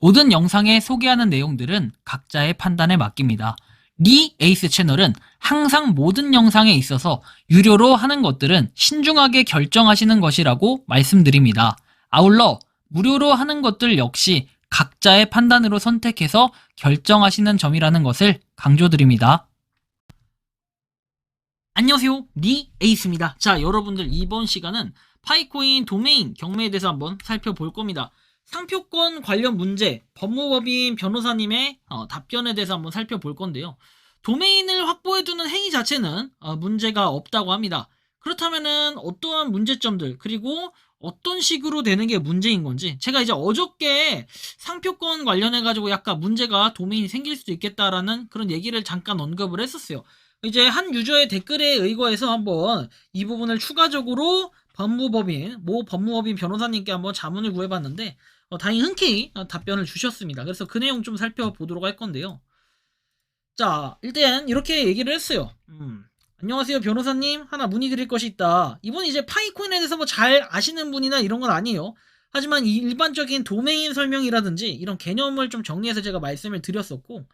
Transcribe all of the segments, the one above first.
모든 영상에 소개하는 내용들은 각자의 판단에 맡깁니다. 리 에이스 채널은 항상 모든 영상에 있어서 유료로 하는 것들은 신중하게 결정하시는 것이라고 말씀드립니다. 아울러 무료로 하는 것들 역시 각자의 판단으로 선택해서 결정하시는 점이라는 것을 강조드립니다. 안녕하세요, 리 에이스입니다. 자, 여러분들 이번 시간은 파이코인 도메인 경매에 대해서 한번 살펴볼 겁니다. 상표권 관련 문제, 법무법인 변호사님의 답변에 대해서 한번 살펴볼 건데요. 도메인을 확보해두는 행위 자체는 문제가 없다고 합니다. 그렇다면은 어떠한 문제점들, 그리고 어떤 식으로 되는 게 문제인 건지, 제가 이제 어저께 상표권 관련해가지고 약간 문제가 도메인이 생길 수도 있겠다라는 그런 얘기를 잠깐 언급을 했었어요. 이제 한 유저의 댓글에 의거해서 한번 이 부분을 추가적으로 모 법무법인 변호사님께 한번 자문을 구해봤는데 다행히 흔쾌히 답변을 주셨습니다. 그래서 그 내용 좀 살펴보도록 할 건데요. 자, 일단 이렇게 얘기를 했어요. 안녕하세요, 변호사님. 하나 문의드릴 것이 있다. 이분 이제 파이코인에 대해서 뭐 잘 아시는 분이나 이런 건 아니에요. 하지만 이 일반적인 도메인 설명이라든지 이런 개념을 좀 정리해서 제가 말씀을 드렸었고,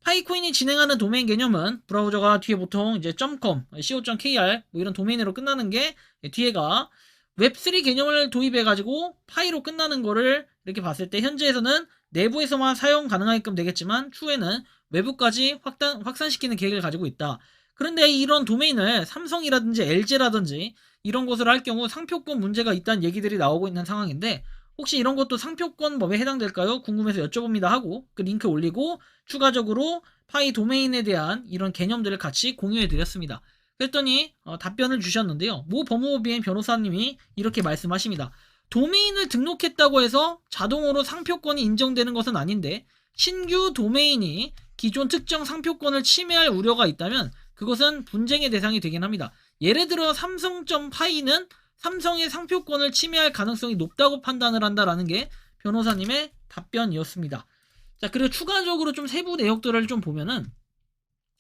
파이코인이 진행하는 도메인 개념은 브라우저가 뒤에 보통 이제 .com, co.kr 뭐 이런 도메인으로 끝나는 게 뒤에가 웹3 개념을 도입해가지고 파이로 끝나는 거를 이렇게 봤을 때 현재에서는 내부에서만 사용 가능하게끔 되겠지만 추후에는 외부까지 확산시키는 계획을 가지고 있다. 그런데 이런 도메인을 삼성이라든지 LG라든지 이런 곳으로 할 경우 상표권 문제가 있다는 얘기들이 나오고 있는 상황인데, 혹시 이런 것도 상표권법에 해당될까요? 궁금해서 여쭤봅니다 하고 그 링크 올리고 추가적으로 파이 도메인에 대한 이런 개념들을 같이 공유해 드렸습니다. 그랬더니 답변을 주셨는데요. 모 법무법인 변호사님이 이렇게 말씀하십니다. 도메인을 등록했다고 해서 자동으로 상표권이 인정되는 것은 아닌데, 신규 도메인이 기존 특정 상표권을 침해할 우려가 있다면 그것은 분쟁의 대상이 되긴 합니다. 예를 들어 삼성.파이는 삼성의 상표권을 침해할 가능성이 높다고 판단을 한다라는 게 변호사님의 답변이었습니다. 자, 그리고 추가적으로 좀 세부 내역들을 좀 보면은,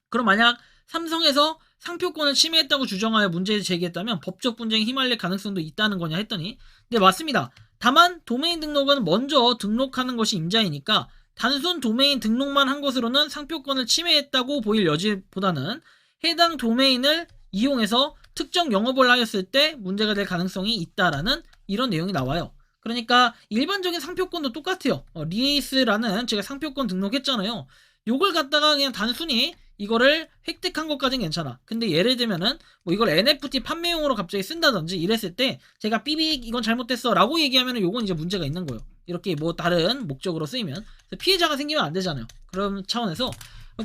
그럼 만약 삼성에서 상표권을 침해했다고 주장하여 문제를 제기했다면 법적 분쟁에 휘말릴 가능성도 있다는 거냐 했더니, 네, 맞습니다. 다만 도메인 등록은 먼저 등록하는 것이 임자이니까 단순 도메인 등록만 한 것으로는 상표권을 침해했다고 보일 여지보다는 해당 도메인을 이용해서 특정 영업을 하였을 때 문제가 될 가능성이 있다라는 이런 내용이 나와요. 그러니까 일반적인 상표권도 똑같아요. 리에이스라는 제가 상표권 등록했잖아요. 요걸 갖다가 그냥 단순히 이거를 획득한 것까진 괜찮아. 근데 예를 들면은 뭐 이걸 NFT 판매용으로 갑자기 쓴다든지 이랬을 때 제가 삐빅 이건 잘못됐어 라고 얘기하면은 요건 이제 문제가 있는 거예요. 이렇게 뭐 다른 목적으로 쓰이면 피해자가 생기면 안 되잖아요. 그런 차원에서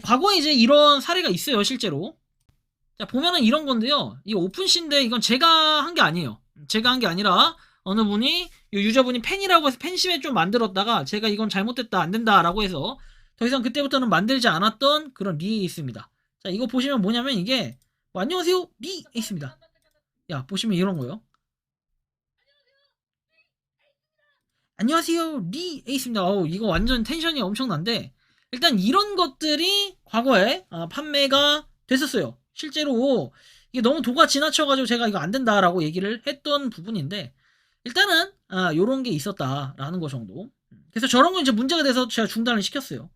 과거에 이제 이런 사례가 있어요, 실제로. 자, 보면은 이런 건데요. 이 오픈시인데 이건 제가 한 게 아니에요. 제가 한 게 아니라 어느 분이, 유저분이 팬이라고 해서 팬심에 좀 만들었다가 제가 이건 잘못됐다, 안 된다 라고 해서 더 이상 그때부터는 만들지 않았던 그런 리에이스입니다. 자, 이거 보시면 뭐냐면 이게 뭐, 안녕하세요, 리에이스입니다. 야, 보시면 이런 거요. 안녕하세요, 리에이스입니다. 이거 완전 텐션이 엄청난데, 일단 이런 것들이 과거에 판매가 됐었어요. 실제로 이게 너무 도가 지나쳐가지고 제가 이거 안 된다라고 얘기를 했던 부분인데, 일단은 요런 게 있었다라는 거 정도. 그래서 저런 거 이제 문제가 돼서 제가 중단을 시켰어요.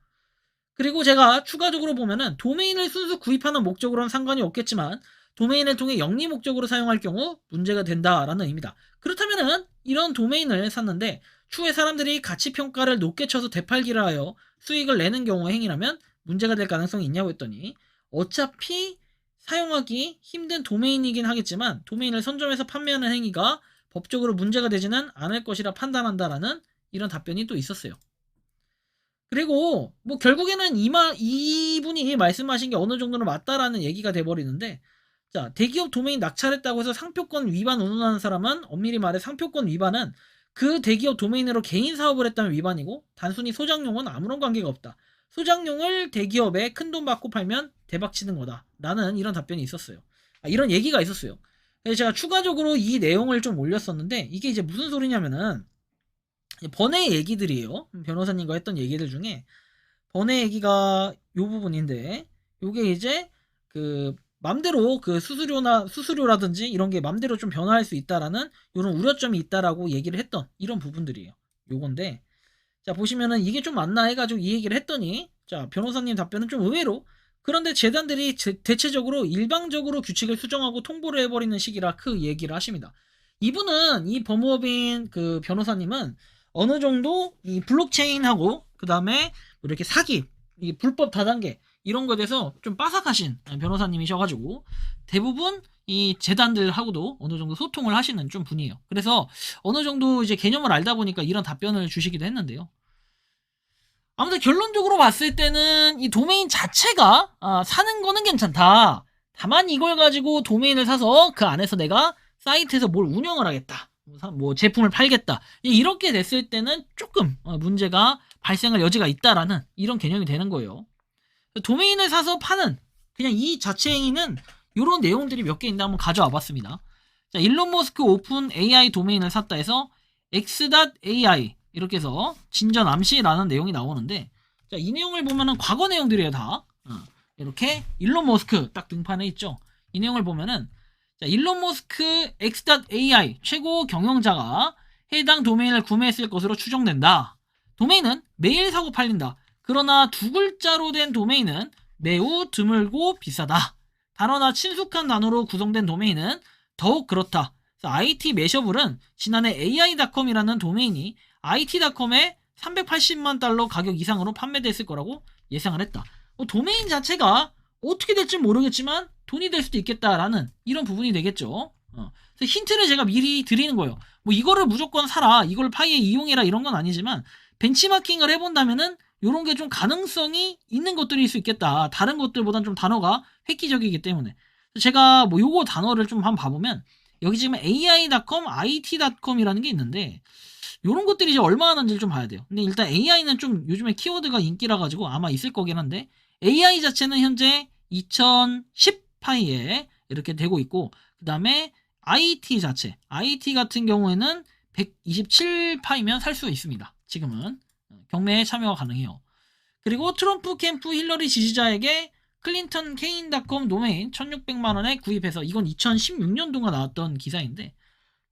그리고 제가 추가적으로 보면은 도메인을 순수 구입하는 목적으로는 상관이 없겠지만 도메인을 통해 영리 목적으로 사용할 경우 문제가 된다라는 의미다. 그렇다면은 이런 도메인을 샀는데 추후에 사람들이 가치 평가를 높게 쳐서 되팔기를 하여 수익을 내는 경우의 행위라면 문제가 될 가능성이 있냐고 했더니, 어차피 사용하기 힘든 도메인이긴 하겠지만 도메인을 선점해서 판매하는 행위가 법적으로 문제가 되지는 않을 것이라 판단한다라는 이런 답변이 또 있었어요. 그리고 뭐 결국에는 이분이 말씀하신 게 어느 정도는 맞다라는 얘기가 돼버리는데, 자, 대기업 도메인 낙찰했다고 해서 상표권 위반 운운하는 사람은 엄밀히 말해 상표권 위반은 그 대기업 도메인으로 개인 사업을 했다면 위반이고, 단순히 소장용은 아무런 관계가 없다. 소장용을 대기업에 큰돈 받고 팔면 대박치는 거다 라는 이런 답변이 있었어요. 이런 얘기가 있었어요. 그래서 제가 추가적으로 이 내용을 좀 올렸었는데, 이게 이제 무슨 소리냐면은 번외 얘기들이에요. 변호사님과 했던 얘기들 중에 번외 얘기가 요 부분인데, 요게 이제 그 맘대로 그 수수료라든지 이런 게 맘대로 좀 변화할 수 있다라는 이런 우려점이 있다라고 얘기를 했던 이런 부분들이에요. 요건데, 자, 보시면은 이게 좀 맞나 해가지고 이 얘기를 했더니, 자, 변호사님 답변은 좀 의외로, 그런데 재단들이 대체적으로 일방적으로 규칙을 수정하고 통보를 해버리는 식이라 그 얘기를 하십니다. 이분은, 이 법무법인 그 변호사님은 어느 정도 이 블록체인하고, 그 다음에 이렇게 사기, 이 불법 다단계, 이런 거에 대해서 좀 빠삭하신 변호사님이셔가지고, 대부분 이 재단들하고도 어느 정도 소통을 하시는 좀 분이에요. 그래서 어느 정도 이제 개념을 알다 보니까 이런 답변을 주시기도 했는데요. 아무튼 결론적으로 봤을 때는 이 도메인 자체가 사는 거는 괜찮다. 다만 이걸 가지고 도메인을 사서 그 안에서 내가 사이트에서 뭘 운영을 하겠다. 뭐 제품을 팔겠다. 이렇게 됐을 때는 조금 문제가 발생할 여지가 있다라는 이런 개념이 되는 거예요. 도메인을 사서 파는 그냥 이 자체 행위는 이런 내용들이 몇 개 있는데 한번 가져와 봤습니다. 자, 일론 머스크 오픈 AI 도메인을 샀다 해서 x.ai 이렇게 해서 진전 암시라는 내용이 나오는데, 자, 이 내용을 보면은 과거 내용들이에요, 다. 이렇게 일론 머스크 딱 등판해 있죠. 이 내용을 보면은, 자, 일론 머스크 x.ai 최고 경영자가 해당 도메인을 구매했을 것으로 추정된다. 도메인은 매일 사고 팔린다. 그러나 두 글자로 된 도메인은 매우 드물고 비싸다. 단어나 친숙한 단어로 구성된 도메인은 더욱 그렇다. IT 매셔블은 지난해 AI.com이라는 도메인이 IT.com에 380만 달러 가격 이상으로 판매됐을 거라고 예상을 했다. 도메인 자체가 어떻게 될지 모르겠지만 돈이 될 수도 있겠다라는 이런 부분이 되겠죠. 그래서 힌트를 제가 미리 드리는 거예요. 뭐 이거를 무조건 사라, 이걸 파이에 이용해라 이런 건 아니지만 벤치마킹을 해본다면은 이런 게 좀 가능성이 있는 것들일 수 있겠다. 다른 것들보단 좀 단어가 획기적이기 때문에. 제가 뭐 요거 단어를 좀 한번 봐보면 여기 지금 AI.com, IT.com이라는 게 있는데 요런 것들이 이제 얼마나 하는지를 좀 봐야 돼요. 근데 일단 AI는 좀 요즘에 키워드가 인기라 가지고 아마 있을 거긴 한데, AI 자체는 현재 2010파이에 이렇게 되고 있고, 그 다음에 IT 자체, IT 같은 경우에는 127파이면 살 수 있습니다. 지금은 경매에 참여가 가능해요. 그리고 트럼프 캠프 힐러리 지지자에게 클린턴 케인.com 도메인 1600만 원에 구입해서, 이건 2016년도가 나왔던 기사인데,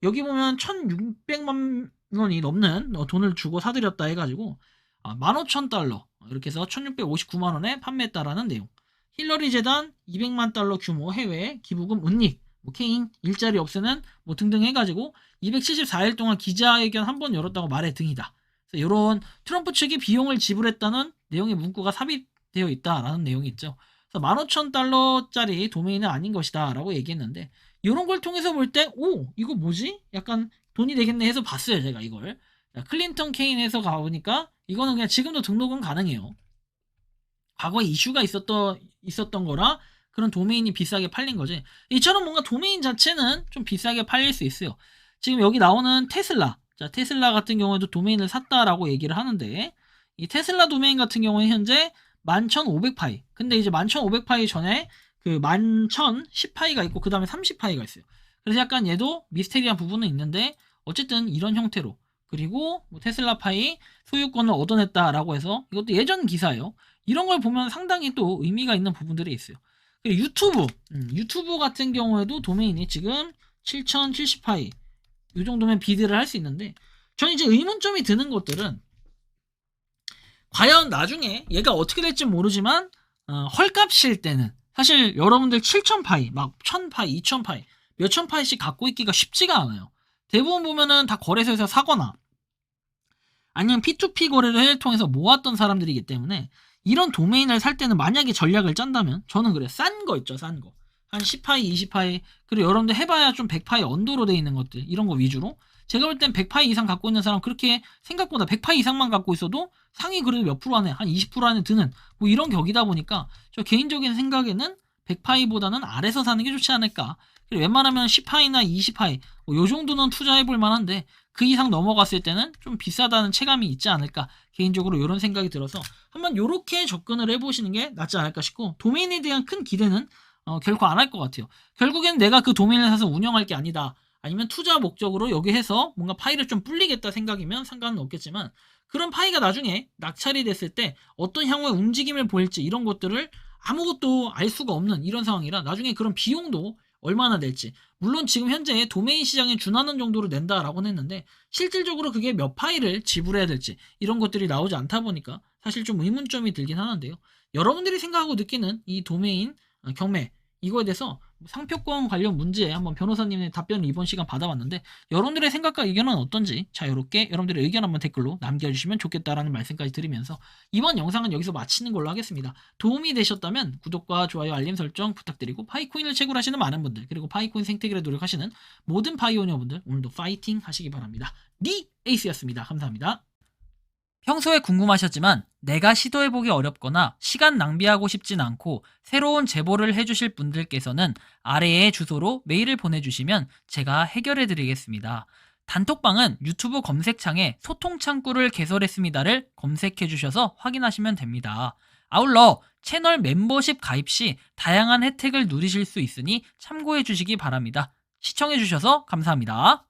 여기 보면 1600만 원이 넘는 돈을 주고 사들였다 해가지고 15,000달러 이렇게 해서 1659만 원에 판매했다라는 내용. 힐러리 재단 200만 달러 규모 해외 기부금 은닉, 뭐 케인 일자리 없애는 뭐 등등 해가지고 274일 동안 기자회견 한 번 열었다고 말해 등이다. 그래서 이런 트럼프 측이 비용을 지불했다는 내용의 문구가 삽입되어 있다라는 내용이 있죠. 그래서 15,000달러짜리 도메인은 아닌 것이다 라고 얘기했는데, 이런 걸 통해서 볼 때, 오, 이거 뭐지? 약간 돈이 되겠네 해서 봤어요, 제가 이걸. 클린턴 케인에서 가보니까 이거는 그냥 지금도 등록은 가능해요. 과거에 이슈가 있었던 거라 그런 도메인이 비싸게 팔린 거지. 이처럼 뭔가 도메인 자체는 좀 비싸게 팔릴 수 있어요. 지금 여기 나오는 테슬라. 자, 테슬라 같은 경우에도 도메인을 샀다라고 얘기를 하는데, 이 테슬라 도메인 같은 경우는 현재 11,500파이. 근데 이제 11,500파이 전에 그 11,010파이가 있고 그 다음에 30파이가 있어요. 그래서 약간 얘도 미스테리한 부분은 있는데, 어쨌든 이런 형태로, 그리고 뭐 테슬라 파이 소유권을 얻어냈다라고 해서, 이것도 예전 기사예요. 이런 걸 보면 상당히 또 의미가 있는 부분들이 있어요. 그리고 유튜브 같은 경우에도 도메인이 지금 7070파이 이 정도면 비드를 할 수 있는데, 저는 이제 의문점이 드는 것들은 과연 나중에 얘가 어떻게 될지 모르지만 헐값일 때는 사실 여러분들 7000파이, 막 1000파이, 2000파이, 몇천 파이씩 갖고 있기가 쉽지가 않아요. 대부분 보면은 다 거래소에서 사거나 아니면 P2P 거래를 통해서 모았던 사람들이기 때문에, 이런 도메인을 살 때는 만약에 전략을 짠다면 저는 그래, 싼 거 있죠, 싼 거. 한 10파이, 20파이, 그리고 여러분들 해봐야 좀 100파이 언더로 돼 있는 것들, 이런 거 위주로. 제가 볼 땐 100파이 이상 갖고 있는 사람, 그렇게 생각보다 100파이 이상만 갖고 있어도 상위 그래도 몇 프로 안에, 한 20% 안에 드는 뭐 이런 격이다 보니까, 저 개인적인 생각에는 100파이보다는 아래서 사는 게 좋지 않을까. 그리고 웬만하면 10파이나 20파이 요 정도는 투자해볼 만한데, 그 이상 넘어갔을 때는 좀 비싸다는 체감이 있지 않을까, 개인적으로 이런 생각이 들어서 한번 요렇게 접근을 해보시는 게 낫지 않을까 싶고, 도메인에 대한 큰 기대는 결코 안 할 것 같아요. 결국엔 내가 그 도메인을 사서 운영할 게 아니다, 아니면 투자 목적으로 여기 해서 뭔가 파이를 좀 불리겠다 생각이면 상관은 없겠지만, 그런 파이가 나중에 낙찰이 됐을 때 어떤 향후의 움직임을 보일지, 이런 것들을 아무것도 알 수가 없는 이런 상황이라 나중에 그런 비용도 얼마나 낼지. 물론 지금 현재 도메인 시장에 준하는 정도로 낸다라고는 했는데 실질적으로 그게 몇 파이를 지불해야 될지 이런 것들이 나오지 않다 보니까 사실 좀 의문점이 들긴 하는데요. 여러분들이 생각하고 느끼는 이 도메인 경매 이거에 대해서 상표권 관련 문제에 한번 변호사님의 답변을 이번 시간 받아봤는데 여러분들의 생각과 의견은 어떤지 자 이렇게 여러분들의 의견 한번 댓글로 남겨주시면 좋겠다라는 말씀까지 드리면서 이번 영상은 여기서 마치는 걸로 하겠습니다. 도움이 되셨다면 구독과 좋아요 알림 설정 부탁드리고 파이코인을 채굴하시는 많은 분들 그리고 파이코인 생태계를 노력하시는 모든 파이오니어분들 오늘도 파이팅 하시기 바랍니다. 니 에이스였습니다. 감사합니다. 평소에 궁금하셨지만 내가 시도해보기 어렵거나 시간 낭비하고 싶진 않고 새로운 제보를 해주실 분들께서는 아래의 주소로 메일을 보내주시면 제가 해결해드리겠습니다. 단톡방은 유튜브 검색창에 소통창구를 개설했습니다를 검색해주셔서 확인하시면 됩니다. 아울러 채널 멤버십 가입 시 다양한 혜택을 누리실 수 있으니 참고해주시기 바랍니다. 시청해주셔서 감사합니다.